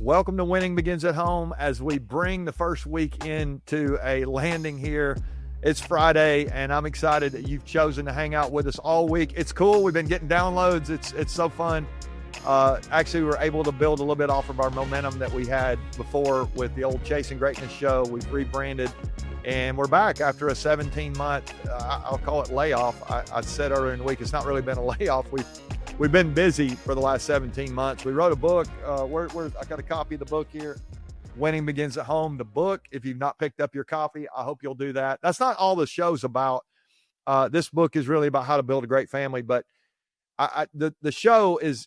Welcome to Winning Begins at Home as we bring the first week into a landing here. It's Friday, and I'm excited that you've chosen to hang out with us all week. It's cool. We've been getting downloads. It's so fun. Actually, we're able to build a little bit off of our momentum that we had before with the old Chasing Greatness show. We've rebranded, and we're back after a 17-month, I'll call it layoff. I said earlier in the week, it's not really been a layoff. We've been busy for the last 17 months. We wrote a book. I got a copy of the book here. Winning Begins at Home, the book. If you've not picked up your copy, I hope you'll do that. That's not all the show's about. This book is really about how to build a great family, but the show is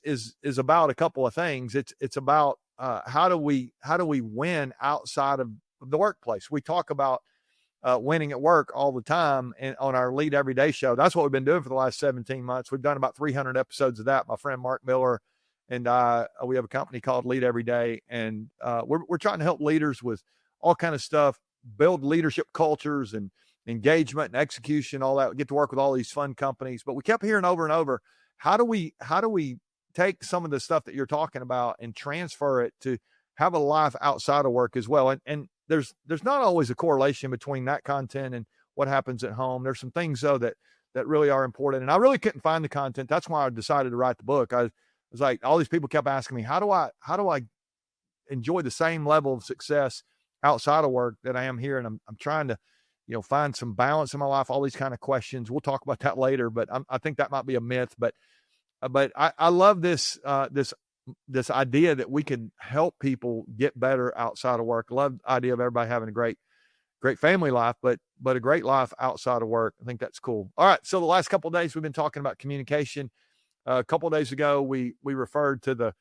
about a couple of things. It's about how do we win outside of the workplace. We talk about winning at work all the time and on our Lead Everyday show. That's what we've been doing for the last 17 months. We've done about 300 episodes of that. My friend Mark Miller and we have a company called Lead Everyday, and we're trying to help leaders with all kind of stuff, build leadership cultures and engagement and execution, all that. We get to work with all these fun companies, but we kept hearing over and over, how do we take some of the stuff that you're talking about and transfer it to have a life outside of work as well? And there's not always a correlation between that content and what happens at home. There's some things though that really are important. And I really couldn't find the content. That's why I decided to write the book. I was like, all these people kept asking me, how do I enjoy the same level of success outside of work that I am here? And I'm trying to, find some balance in my life, all these kind of questions. We'll talk about that later, but I think that might be a myth, but I love this idea that we can help people get better outside of work. I love the idea of everybody having a great family life, but a great life outside of work. I think that's cool. All right. So the last couple of days we've been talking about communication. A couple of days ago, we referred to the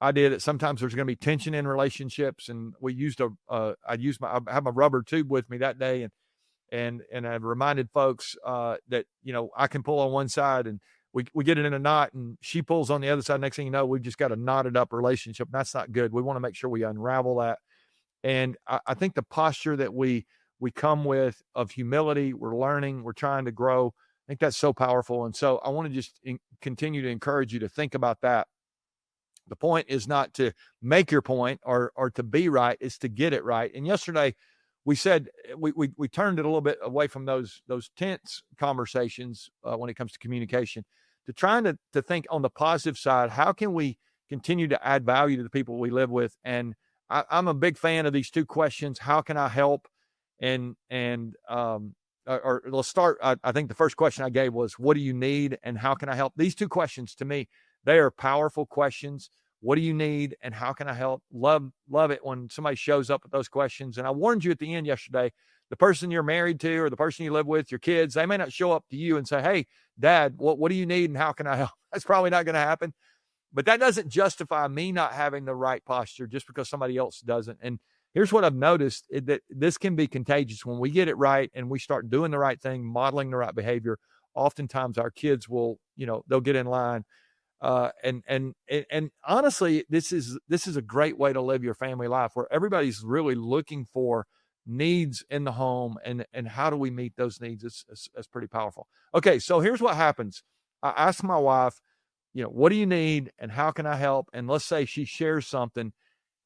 idea that sometimes there's going to be tension in relationships, and we used I have my rubber tube with me that day, and I reminded folks that I can pull on one side and we get it in a knot, and she pulls on the other side. Next thing you know, we've just got a knotted up relationship. That's not good. We want to make sure we unravel that. And I think the posture that we come with of humility, we're learning, we're trying to grow. I think that's so powerful. And so I want to just continue to encourage you to think about that. The point is not to make your point or to be right, it's to get it right. And yesterday we said, we turned it a little bit away from those tense conversations when it comes to communication to trying to think on the positive side. How can we continue to add value to the people we live with? And I'm a big fan of these two questions. How can I help? Or let's start. I think the first question I gave was, what do you need and how can I help? These two questions, to me, they are powerful questions. What do you need and how can I help? Love it when somebody shows up with those questions. And I warned you at the end yesterday, the person you're married to or the person you live with, your kids, they may not show up to you and say, hey, Dad, what do you need and how can I help? That's probably not going to happen. But that doesn't justify me not having the right posture just because somebody else doesn't. And here's what I've noticed, that this can be contagious. When we get it right and we start doing the right thing, modeling the right behavior, oftentimes our kids will, they'll get in line. And honestly, this is a great way to live your family life where everybody's really looking for needs in the home and how do we meet those needs? It's pretty powerful. Okay. So here's what happens. I ask my wife, what do you need and how can I help? And let's say she shares something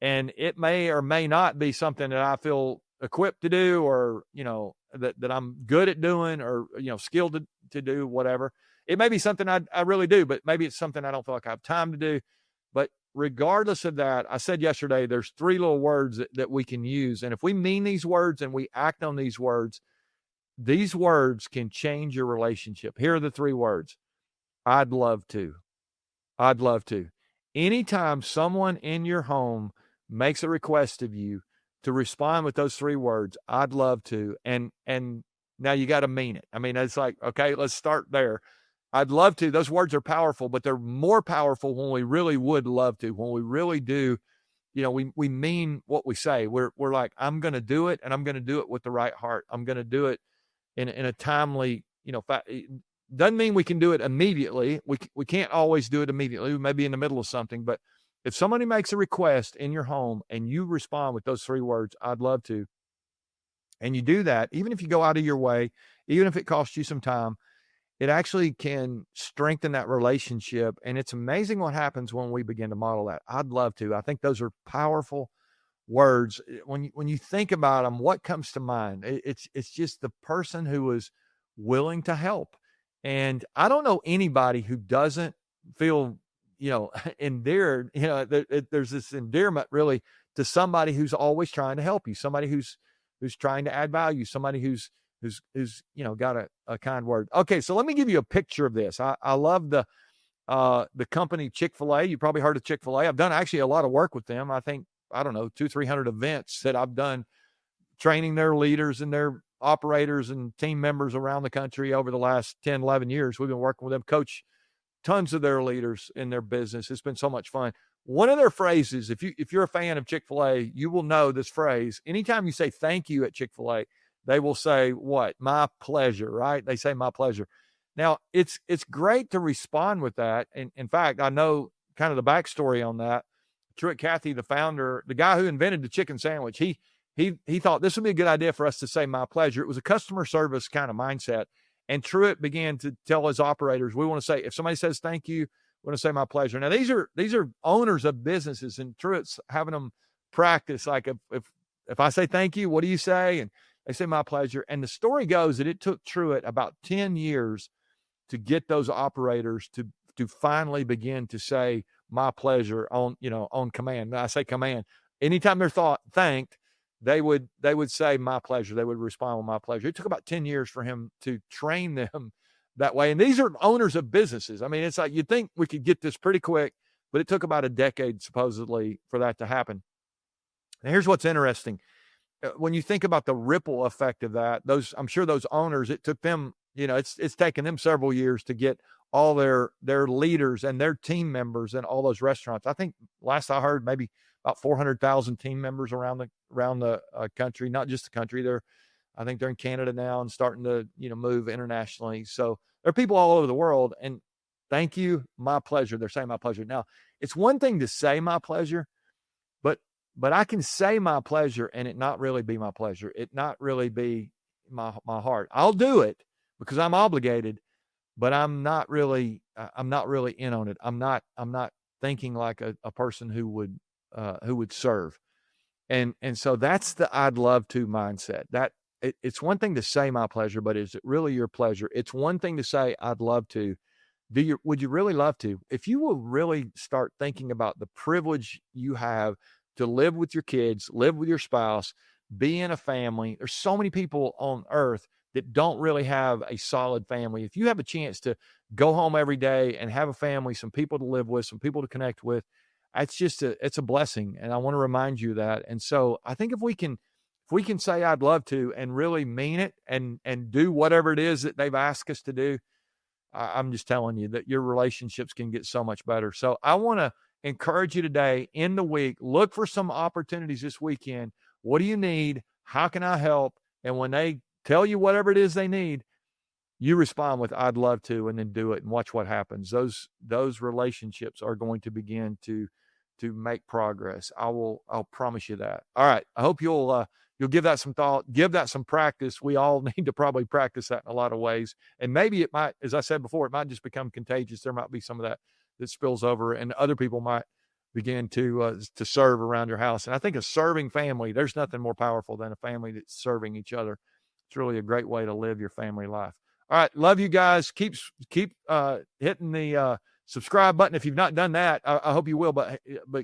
and it may or may not be something that I feel equipped to do or, that I'm good at doing or, skilled to do, whatever. It may be something I really do, but maybe it's something I don't feel like I have time to do. But regardless of that, I said yesterday, there's three little words that we can use. And if we mean these words and we act on these words can change your relationship. Here are the three words. I'd love to. I'd love to. Anytime someone in your home makes a request of you to respond with those three words, I'd love to. And now you got to mean it. I mean, it's like, okay, let's start there. I'd love to. Those words are powerful, but they're more powerful when we really would love to, when we really do, we mean what we say. We're like, I'm going to do it and I'm going to do it with the right heart. I'm going to do it in a timely, doesn't mean we can do it immediately. We can't always do it immediately. We may be in the middle of something, but if somebody makes a request in your home and you respond with those three words, I'd love to, and you do that, even if you go out of your way, even if it costs you some time, it actually can strengthen that relationship. And it's amazing what happens when we begin to model that. I'd love to. I think those are powerful words. When you think about them, what comes to mind? It's just the person who is willing to help. And I don't know anybody who doesn't feel, endeared. There's this endearment really to somebody who's always trying to help you, somebody who's trying to add value, somebody who's got a kind word. Okay, so let me give you a picture of this. I love the company Chick-fil-A. You probably heard of Chick-fil-A. I've done actually a lot of work with them. I think, I don't know, 200-300 events that I've done training their leaders and their operators and team members around the country over the last 10, 11 years. We've been working with them, coach tons of their leaders in their business. It's been so much fun. One of their phrases, if you're a fan of Chick-fil-A, you will know this phrase. Anytime you say thank you at Chick-fil-A, they will say what? My pleasure, right? They say my pleasure. Now, it's great to respond with that. And in fact, I know kind of the backstory on that. Truett Cathy, the founder, the guy who invented the chicken sandwich, he thought this would be a good idea for us to say my pleasure. It was a customer service kind of mindset. And Truett began to tell his operators, we want to say, if somebody says thank you, we want to say my pleasure. Now, these are owners of businesses, and Truett's having them practice. Like, if I say thank you, what do you say? And they say my pleasure. And the story goes that it took Truett about 10 years to get those operators to finally begin to say my pleasure on command. I say command. Anytime they're thanked, they would say my pleasure. They would respond with my pleasure. It took about 10 years for him to train them that way. And these are owners of businesses. I mean, it's like you'd think we could get this pretty quick, but it took about a decade supposedly for that to happen. And here's what's interesting. When you think about the ripple effect of that, I'm sure those owners, it took them, it's taken them several years to get all their leaders and their team members in all those restaurants. I think last I heard, maybe about 400,000 team members around the country, not just the country. I think they're in Canada now and starting to, move internationally. So there are people all over the world, and thank you, my pleasure. They're saying my pleasure. Now, it's one thing to say my pleasure, but I can say my pleasure and it not really be my pleasure. It not really be my heart. I'll do it because I'm obligated, but I'm not really in on it. I'm not thinking like a person who would serve. And so that's the I'd love to mindset. That it's one thing to say my pleasure, but is it really your pleasure? It's one thing to say I'd love to. Would you really love to? If you will really start thinking about the privilege you have to live with your kids, live with your spouse, be in a family. There's so many people on earth that don't really have a solid family. If you have a chance to go home every day and have a family, some people to live with, some people to connect with, it's a blessing. And I want to remind you of that. And so I think if we can say I'd love to and really mean it and do whatever it is that they've asked us to do, I'm just telling you that your relationships can get so much better. So I want to encourage you today in the week, look for some opportunities this weekend. What do you need? How can I help? And when they tell you whatever it is they need, you respond with I'd love to, and then do it and watch what happens. Those relationships are going to begin to make progress. I'll promise you that. All right. I hope you'll give that some thought, give that some practice. We all need to probably practice that in a lot of ways. And maybe it might, as I said before, it might just become contagious. There might be some of that spills over, and other people might begin to serve around your house. And I think a serving family, there's nothing more powerful than a family that's serving each other. It's really a great way to live your family life. All right. Love you guys. Keep hitting the subscribe button. If you've not done that, I hope you will, but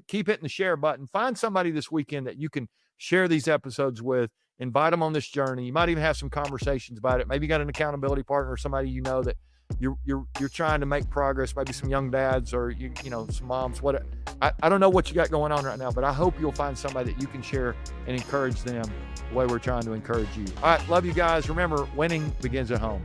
keep hitting the share button. Find somebody this weekend that you can share these episodes with. Invite them on this journey. You might even have some conversations about it. Maybe you got an accountability partner or somebody that you're trying to make progress. Maybe some young dads or some moms. What I don't know what you got going on right now, but I hope you'll find somebody that you can share and encourage them the way we're trying to encourage you. All right, love you guys. Remember, winning begins at home.